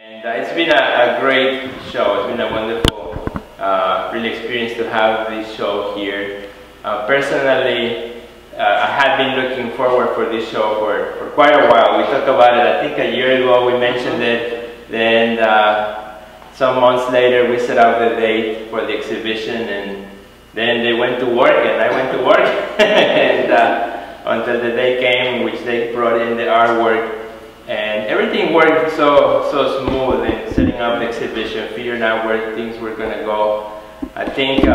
And it's been a great show. It's been a wonderful, really experience to have this show here. Personally, I had been looking forward for this show for quite a while. We talked about it, I think a year ago, we mentioned it. Then some months later, we set out the date for the exhibition, and then they went to work, and I went to work. And until the day came, which they brought in the artwork. And everything worked so smooth in setting up the exhibition, figuring out where things were going to go. I think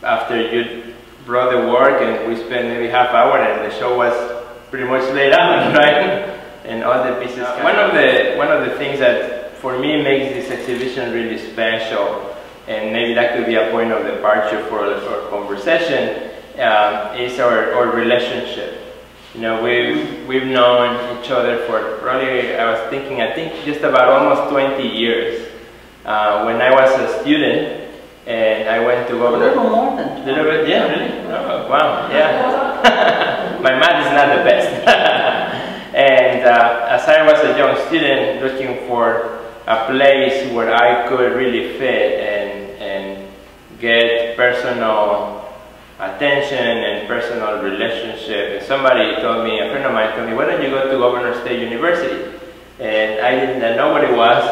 after you brought the work and we spent maybe half hour and the show was pretty much laid out, right? And all the pieces. One of the things that for me makes this exhibition really special, and maybe that could be a point of departure for our conversation, is our relationship. You know, we've known each other for probably, I think just about almost 20 years. When I was a student, and I went to go... A little more than 20. A little bit, yeah, really? Oh, wow, yeah. My math is not the best. And as I was a young student looking for a place where I could really fit and get personal attention and personal relationship. And somebody told me, a friend of mine told me, why don't you go to Governor State University? And I didn't know what it was.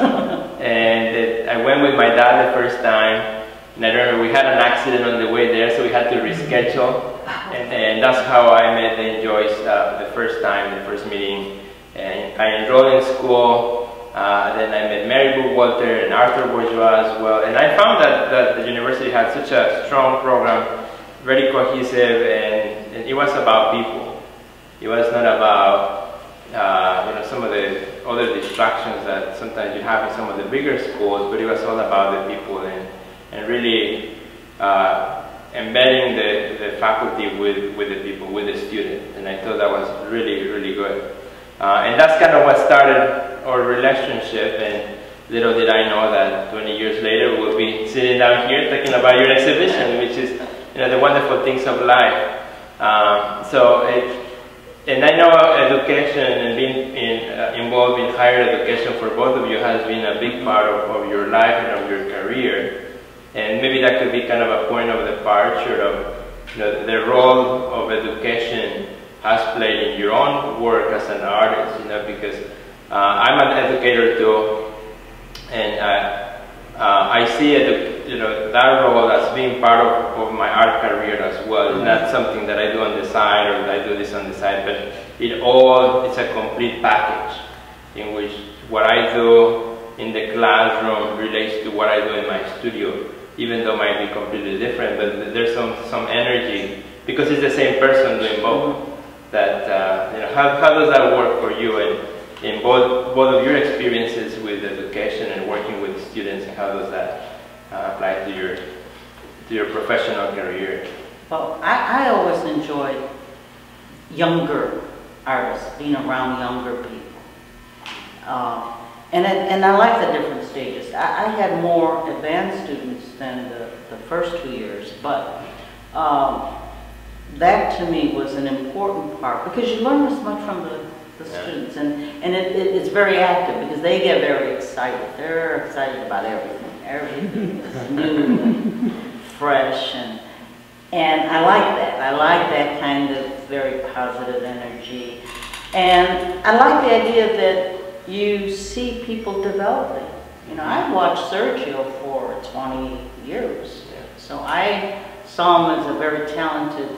And I went with my dad the first time. And I remember we had an accident on the way there, so we had to reschedule. And that's how I met Joyce the first time, the first meeting. And I enrolled in school. Then I met Mary Boo Walter and Arthur Bourgeois as well. And I found that the university had such a strong program, very cohesive, and it was about people. It was not about you know, some of the other distractions that sometimes you have in some of the bigger schools, but it was all about the people and really embedding the faculty with the people, with the students. And I thought that was really, really good. And that's kind of what started our relationship, and little did I know that 20 years later we'll be sitting down here talking about your exhibition, which is, you know, the wonderful things of life. And I know education and being involved in higher education for both of you has been a big part of your life and of your career. And maybe that could be kind of a point of departure of, you know, the role of education has played in your own work as an artist, you know, because I'm an educator too, and I see you know, that role as being part of my art career as well. It's not something that I do on the side or that I do this on the side, but it's a complete package in which what I do in the classroom relates to what I do in my studio, even though it might be completely different, but there's some energy, because it's the same person doing both. That, you know, how does that work for you in both of your experiences with education and working with students, and how does that apply to your professional career? Well, I always enjoyed younger artists, being around younger people. And I like the different stages. I had more advanced students than the first 2 years, but that to me was an important part, because you learn as much from the students, and it's very active, because they get very excited. They're excited about everything. Everything is new and fresh, and I like that. I like that kind of very positive energy, and I like the idea that you see people developing. You know, I've watched Sergio for 20 years, so I saw him as a very talented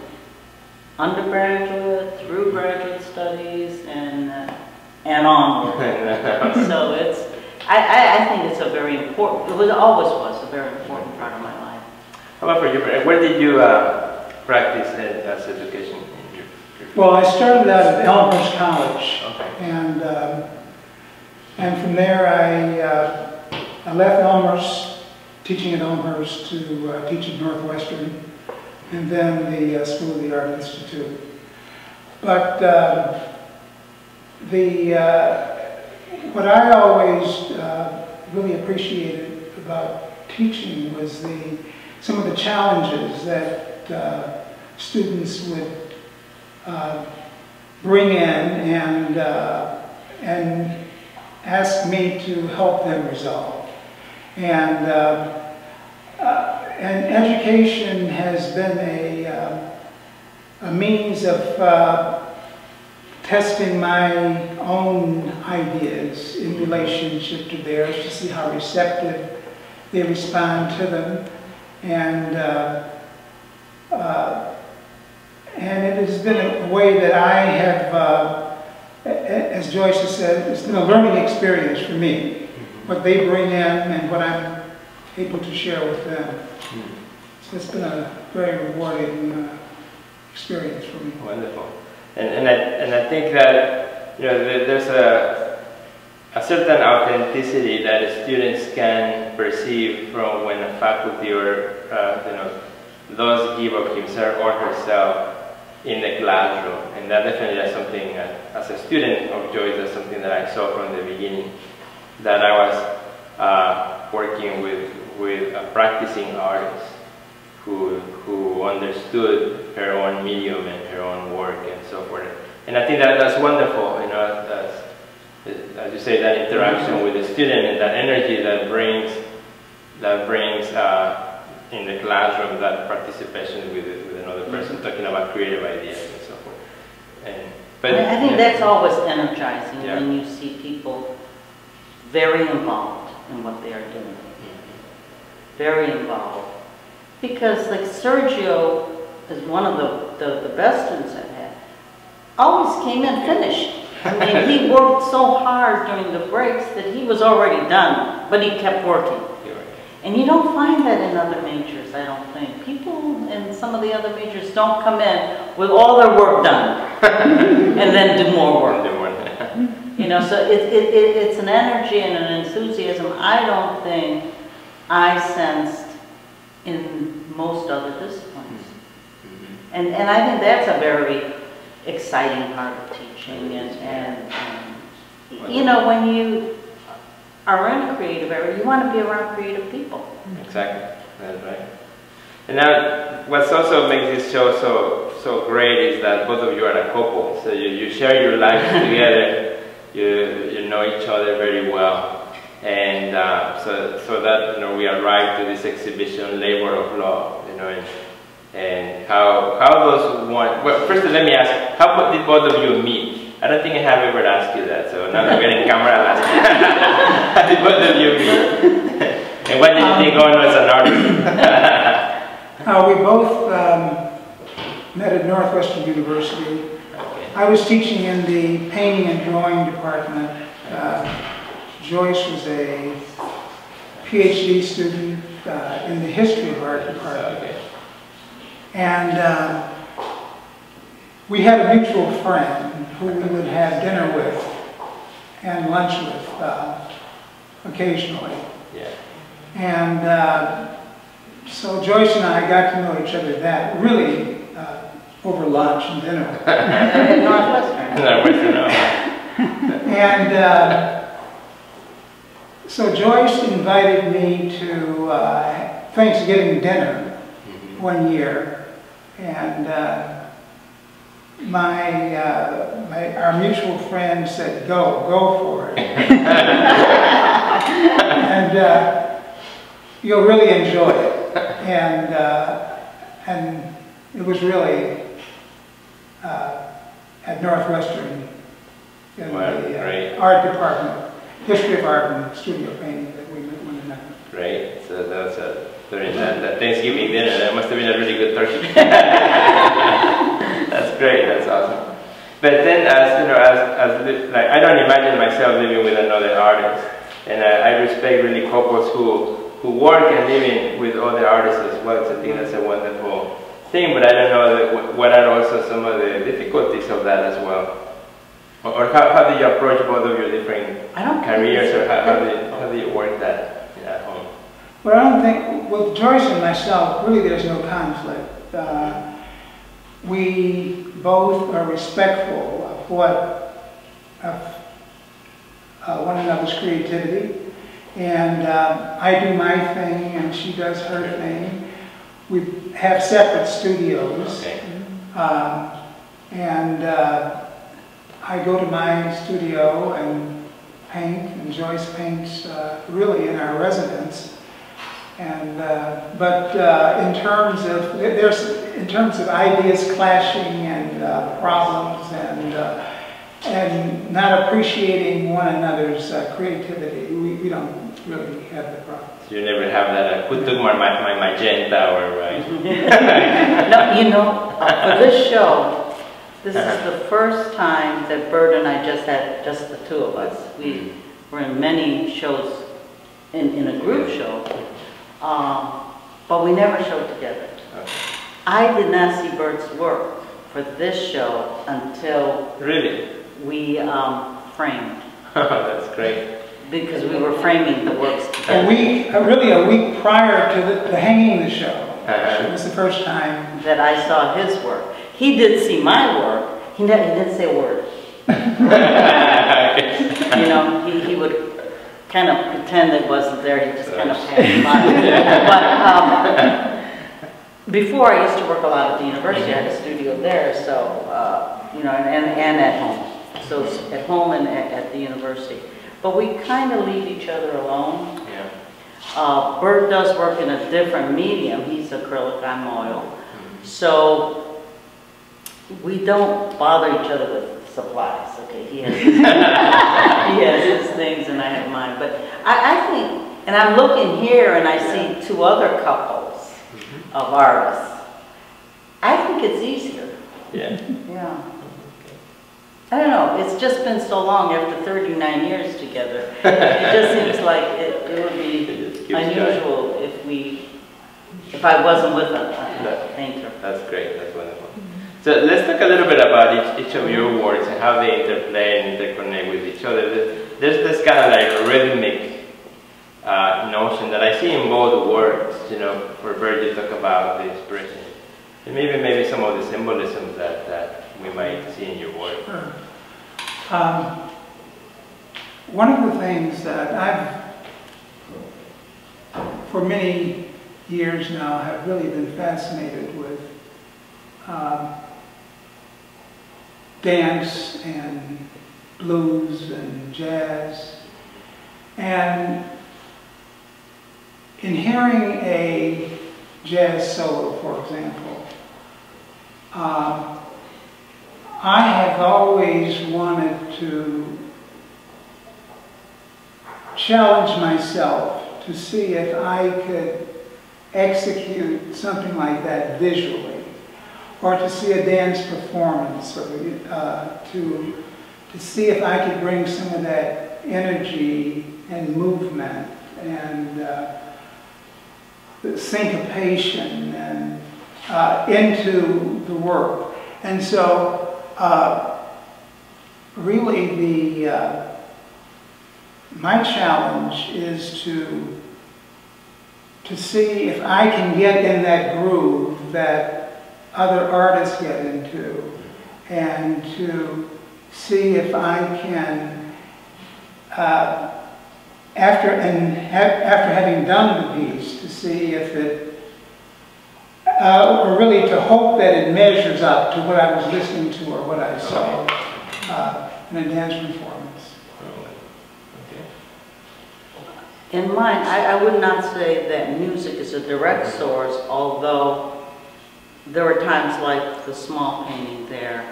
undergraduate, through graduate studies, and onward. So I think it's a very important, always was a very important part of my life. How about for you, Bert? Where did you practice as education? Well, I started out at Elmhurst College, okay. And from there I left Elmhurst, teaching at Elmhurst, to teach at Northwestern, and then the School of the Art Institute. But what I always really appreciated about teaching was some of the challenges that students would bring in, and ask me to help them resolve. And education has been a means of testing my own ideas in relationship to theirs, to see how receptive they respond to them. And it has been a way that I have, as Joyce has said, it's been a learning experience for me. What they bring in and what I'm able to share with them. So it's been a very rewarding experience for me. Wonderful. And I think that, you know, there's a certain authenticity that students can perceive from when a faculty or you know, does give of himself or herself in the classroom. And that definitely is something, as a student of Joyce, that's something that I saw from the beginning, that I was working with a practicing artist who understood her own medium and her own work and so forth. And I think that that's wonderful, you know, as you say, that interaction with the student and that energy that brings in the classroom, that participation with another person, talking about creative ideas and so forth. But I think that's always energizing, yeah, when you see people very involved in what they are doing. Very involved. Because like Sergio is one of the best students I've had. Always came in finished. I mean, he worked so hard during the breaks that he was already done, but he kept working. And you don't find that in other majors, I don't think. People in some of the other majors don't come in with all their work done and then do more work. You know, so it's an energy and an enthusiasm I don't think I sensed in most other disciplines. And I think that's a very exciting part of teaching. And you know, when you are in a creative area, you want to be around creative people. Exactly, that's right. And now, what's also makes this show so great is that both of you are a couple. So you share your lives together. You know each other very well. And so that, you know, we arrived to this exhibition, Labor of Love, you know, and how those one. Well, first let me ask, how did both of you meet? I don't think I have ever asked you that, so now that we're in camera, I'll ask you. How did both of you meet? And what did you think going as an artist? We both met at Northwestern University. Okay. I was teaching in the painting and drawing department. Joyce was a PhD student in the history of art department. Okay. And we had a mutual friend who we would have dinner with and lunch with occasionally. Yeah. And so Joyce and I got to know each other really over lunch and dinner. At Northwestern. And so Joyce invited me to Thanksgiving dinner one year, and our mutual friend said, go for it. And you'll really enjoy it. And it was really at Northwestern in the art department, history of art and studio painting, that we met one another. Great. So that was during that Thanksgiving dinner. That must have been a really good turkey. That's great. That's awesome. But then, as you know, like, I don't imagine myself living with another artist, and I respect really couples who work and live with other artists as well. So I think that's a wonderful thing. But I don't know what are also some of the difficulties of that as well. Or how do you approach both of your different careers, or how do you work that at home? Well, I don't think, with Joyce and myself, really there's no conflict. We both are respectful of one another's creativity, and I do my thing and she does her thing. We have separate studios, okay. And I go to my studio and paint, and Joyce paints really in our residence. And in terms of ideas clashing and problems and not appreciating one another's creativity, we don't really have the problem. So you never have that, who took my magenta, or right? No, you know, for this show, this is the first time that Bert and I just had just the two of us. We were in many shows, in a group show, but we never showed together. Okay. I did not see Bert's work for this show until we framed. That's great. Because we were framing the works together. A week prior to the hanging the show. It was the first time that I saw his work. He did see my work. He didn't say a word. You know, he would kind of pretend it wasn't there. He just kind of passed by. But before, I used to work a lot at the university. I had a studio there, so you know, and at home. So at home and at the university. But we kind of leave each other alone. Yeah. Bert does work in a different medium. He's acrylic, I'm oil. So we don't bother each other with supplies. Okay, he has his, he has his things and I have mine. But I think, and I'm looking here and I see two other couples of artists. I think it's easier. Yeah. Yeah. I don't know, it's just been so long after 39 years together. It just seems like it would be unusual if I wasn't with a painter. That's great, that's wonderful. So let's talk a little bit about each of your works and how they interplay and interconnect with each other. There's this kind of like rhythmic notion that I see in both works, you know, for Bert you talk about the expression. And maybe some of the symbolism that we might see in your work. Sure. One of the things that I've, for many years now, have really been fascinated with dance and blues and jazz. And in hearing a jazz solo, for example, I have always wanted to challenge myself to see if I could execute something like that visually, or to see a dance performance, or to see if I could bring some of that energy and movement and the syncopation and into the work. And so really my challenge is to see if I can get in that groove that other artists get into, and to see if I can, after having done the piece, to see if it, or really to hope that it measures up to what I was listening to or what I saw in a dance performance. In mine, I would not say that music is a direct source, although there were times like the small painting there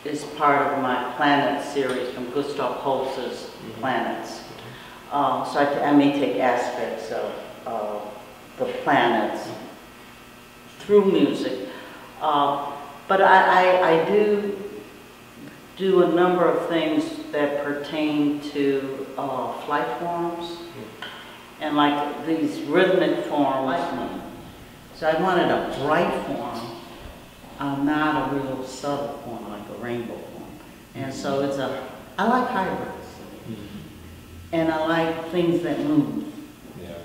is part of my Planet series from Gustav Holst's Planets. So I may take aspects of the planets through music. But I do a number of things that pertain to flight forms and like these rhythmic forms. So I wanted a bright form, not a real subtle form like a rainbow form. And so I like hybrids. And I like things that move. Yeah.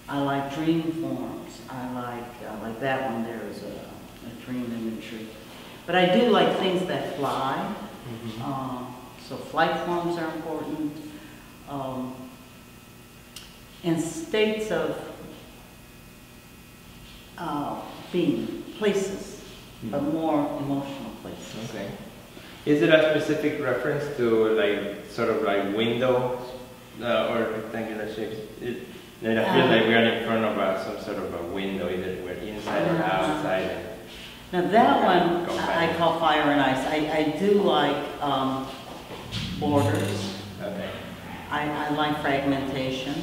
I like dream forms. I like that one there is a dream imagery. But I do like things that fly. So flight forms are important. And states of being, places, but more emotional places. Okay. Is it a specific reference to like sort of like windows or rectangular shapes? Then I feel like we are in front of some sort of a window, either we're inside or outside. Now that one I call fire and ice. I do like borders. Okay. I like fragmentation.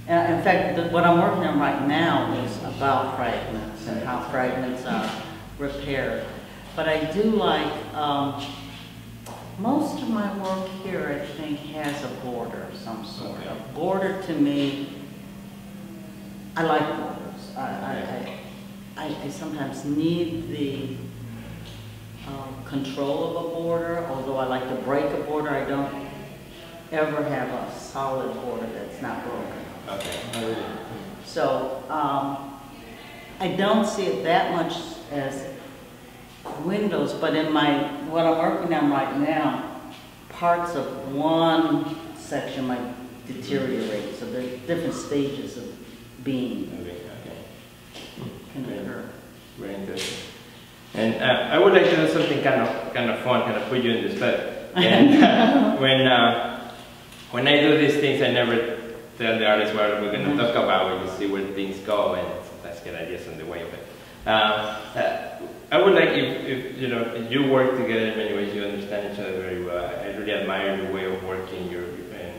In fact, what I'm working on right now is about fragments and how fragments are repaired. But I do like, most of my work here, I think, has a border of some sort. Okay. A border to me, I like borders. I sometimes need the control of a border, although I like to break a border. I don't ever have a solid border that's not broken. Okay. So I don't see it that much as windows, but in what I'm working on right now, parts of one section might deteriorate. So there's different stages of being can occur. Very interesting. And I would like to do something kind of fun, kind of put you in the spot. And when I do these things, I never tell the artist what we're going to talk about. We just see where things go, and sometimes get ideas on the way. But I would like if you work together in many ways, you understand each other very well. I really admire your way of working, and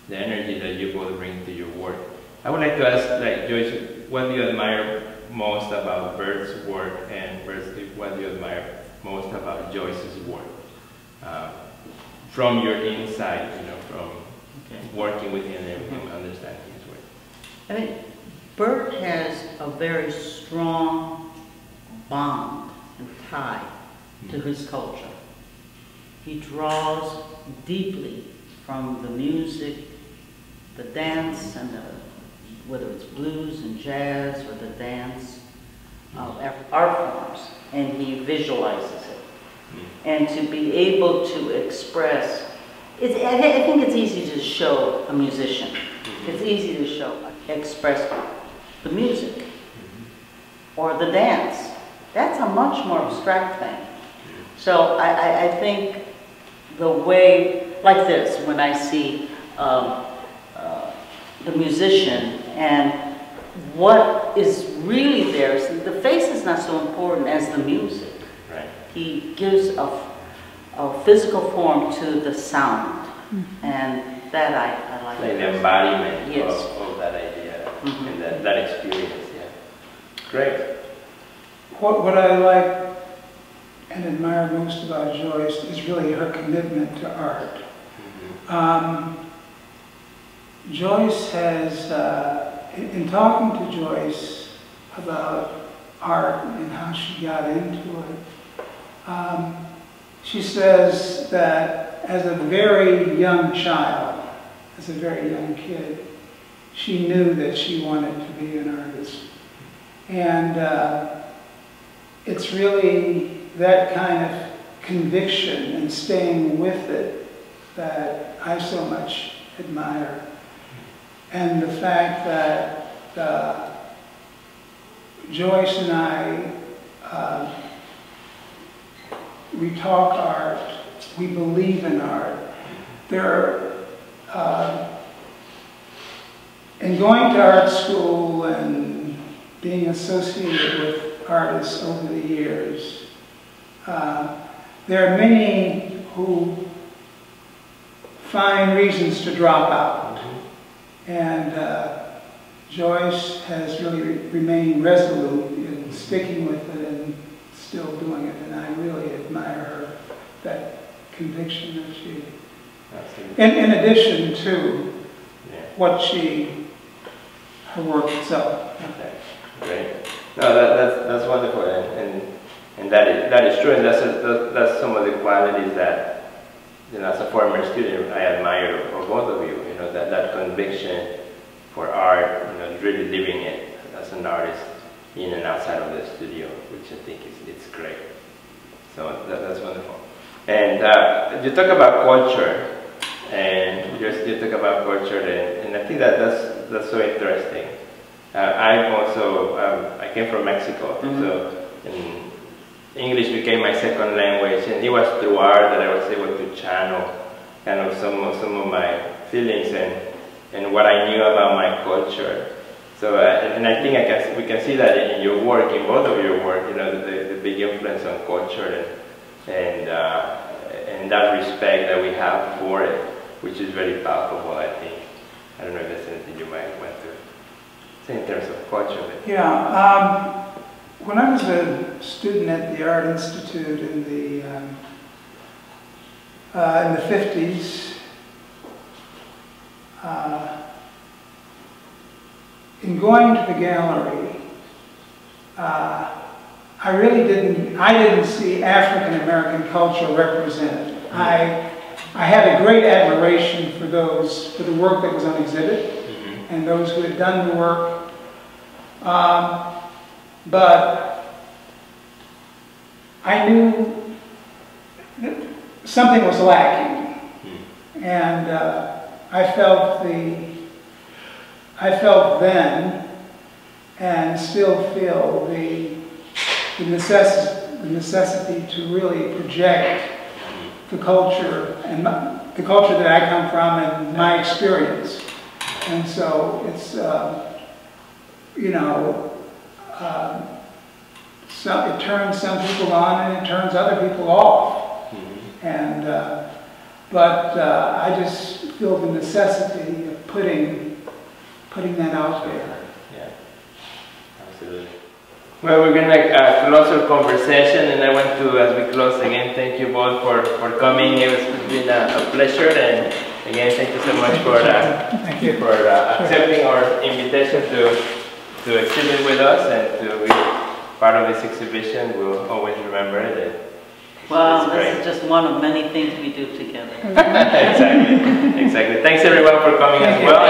the energy that you both bring to your work. I would like to ask, like Joyce, what do you admire most about Bert's work, and what do you admire most about Joyce's work? From your inside, from working with him and understanding his work. I think Bert has a very strong bond and tie to his culture. He draws deeply from the music, the dance, and whether it's blues and jazz or the dance of art forms, and he visualizes it. And to be able to express, I think it's easy to show a musician. It's easy to express the music or the dance. That's a much more abstract thing. So I think the way, like this, when I see the musician and what is really there, the face is not so important as the music. Right. He gives a physical form to the sound, and that I like. Like the embodiment yes. of that idea and that experience, yeah. Great. What I like and admire most about Joyce is really her commitment to art. Joyce has, in talking to Joyce about art and how she got into it, she says that as a very young child, as a very young kid, she knew that she wanted to be an artist. And it's really that kind of conviction and staying with it that I so much admire. And the fact that Joyce and I, we talk art, we believe in art. In going to art school and being associated with artists over the years, there are many who find reasons to drop out. And Joyce has really remained resolute in sticking with it and still doing it, and I really admire her, that conviction that she, in addition to what her work itself. Okay, great. No, that's wonderful, and that is true, and that's some of the qualities that, as a former student, I admire of both of you. That conviction for art, really living it as an artist in and outside of the studio, which I think it's great. So that's wonderful. And you talk about culture, and you talk about culture, and I think that's so interesting. I came from Mexico, so English became my second language, and it was through art that I was able to channel kind of some of my feelings and what I knew about my culture. So, and I think we can see that in your work, in both of your work, you know, the big influence on culture and that respect that we have for it, which is very palpable, I think. I don't know if there's anything you might want to say in terms of culture. But Yeah. When I was a student at the Art Institute in the 50s, in going to the gallery, I didn't see African American culture represented. I had a great admiration for the work that was on exhibit and those who had done the work. But I knew that something was lacking, and I felt then, and still feel the necessity to really project the culture and the culture that I come from and my experience, and so it's you know. So it turns some people on and it turns other people off. And but I just feel the necessity of putting that out there. Yeah, absolutely. Well, we're going to close our conversation, and I want to, as we close again, thank you both for coming. It's been a pleasure, and again, thank you so much for accepting our invitation to exhibit with us and to be part of this exhibition. We'll always remember it. Well, this is just one of many things we do together. Exactly. Thanks everyone for coming as well.